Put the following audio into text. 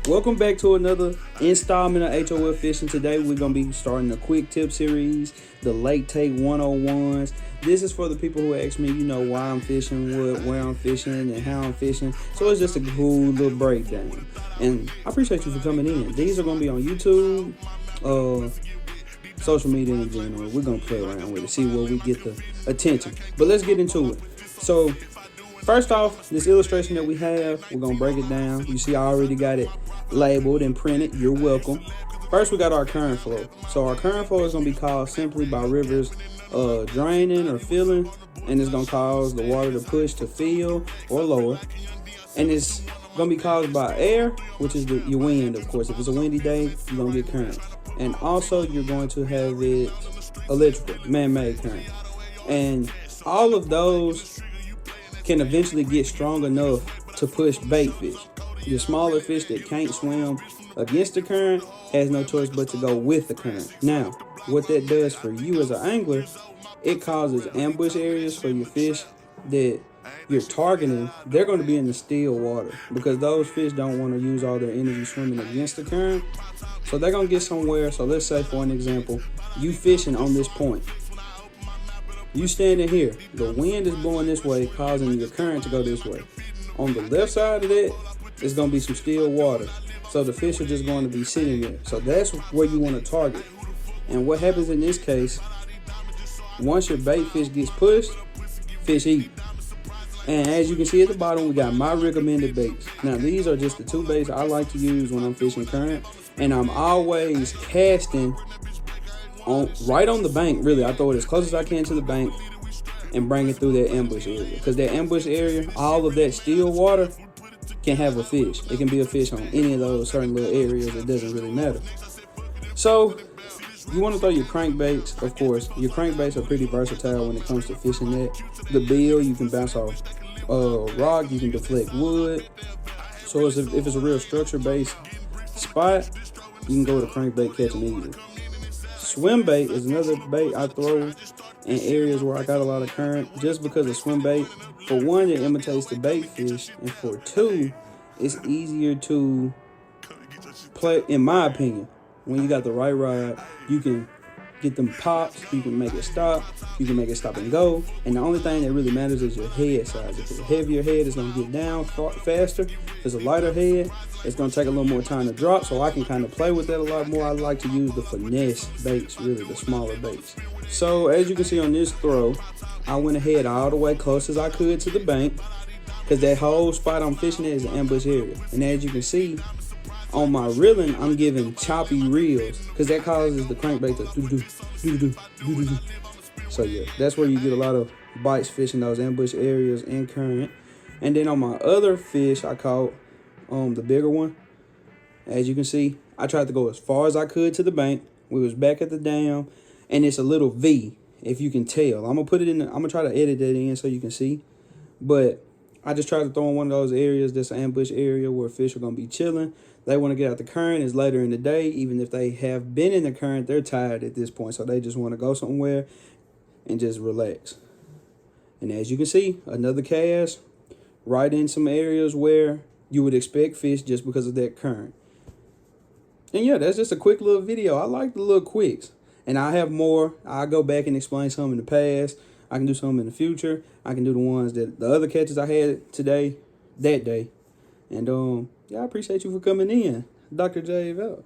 Welcome back to another installment of HOF Fishing. Today we're going to be starting a quick tip series, the Lake Take 101s. This is for the people who ask me, why I'm fishing, where I'm fishing, and how I'm fishing. So it's just a cool little breakdown. And I appreciate you for coming in. These are going to be on YouTube, social media in general. We're going to play around with it, see where we get the attention. But let's get into it. So first off, this illustration that we have, we're going to break it down. You see I already got it labeled and printed. You're welcome. First, we got our current flow. So our current flow is going to be caused simply by rivers draining or filling, and it's going to cause the water to push to fill or lower. And it's going to be caused by air, which is your wind, of course. If it's a windy day, you're going to get current. And also, you're going to have it electrical, man-made current. And all of those can eventually get strong enough to push bait fish. Your smaller fish that can't swim against the current has no choice but to go with the current. Now, what that does for you as an angler, it causes ambush areas for your fish that you're targeting. They're going to be in the still water because those fish don't want to use all their energy swimming against the current. So they're going to get somewhere. So let's say, for an example, you fishing on this point. You standing here, the wind is blowing this way, causing your current to go this way. On the left side of that, it's going to be some still water. So the fish are just going to be sitting there. So that's where you want to target. And what happens in this case, once your bait fish gets pushed, fish eat. And as you can see at the bottom, we got my recommended baits. Now, these are just the two baits I like to use when I'm fishing current. And I'm always casting right on the bank. Really, I throw it as close as I can to the bank and bring it through that ambush area, because that ambush area, all of that still water can have a fish. It can be a fish on any of those certain little areas. It doesn't really matter. So you want to throw your crankbaits. Of course, your crankbaits are pretty versatile when it comes to fishing that. The bill, you can bounce off rock, you can deflect wood. So if it's a real structure based spot, you can go with a crankbait, catch them easy. Swim bait is another bait I throw in areas where I got a lot of current, just because of swim bait. For one, it imitates the bait fish, and for two, it's easier to play, in my opinion. When you got the right rod, you can get them pops, you can make it stop, you can make it stop and go, and the only thing that really matters is your head size. If it's a heavier head, it's going to get down faster. If it's a lighter head, it's going to take a little more time to drop, so I can kind of play with that a lot more. I like to use the finesse baits, really, the smaller baits. So as you can see on this throw, I went ahead all the way close as I could to the bank, because that whole spot I'm fishing at is an ambush area. And as you can see, on my reeling, I'm giving choppy reels, because that causes the crankbait to do. So yeah, that's where you get a lot of bites fishing those ambush areas in current. And then on my other fish, I caught the bigger one. As you can see, I tried to go as far as I could to the bank. We was back at the dam, and it's a little V, if you can tell. I'm gonna try to edit that in so you can see. But I just tried to throw in one of those areas, this ambush area where fish are gonna be chilling. They want to get out the current. It's later in the day. Even if they have been in the current, they're tired at this point. So they just want to go somewhere and just relax. And as you can see, another cast right in some areas where you would expect fish just because of that current. And yeah, that's just a quick little video. I like the little quicks. And I have more. I'll go back and explain some in the past. I can do some in the future. I can do the ones that the other catches I had that day. And yeah, I appreciate you for coming in. Dr. Jave out.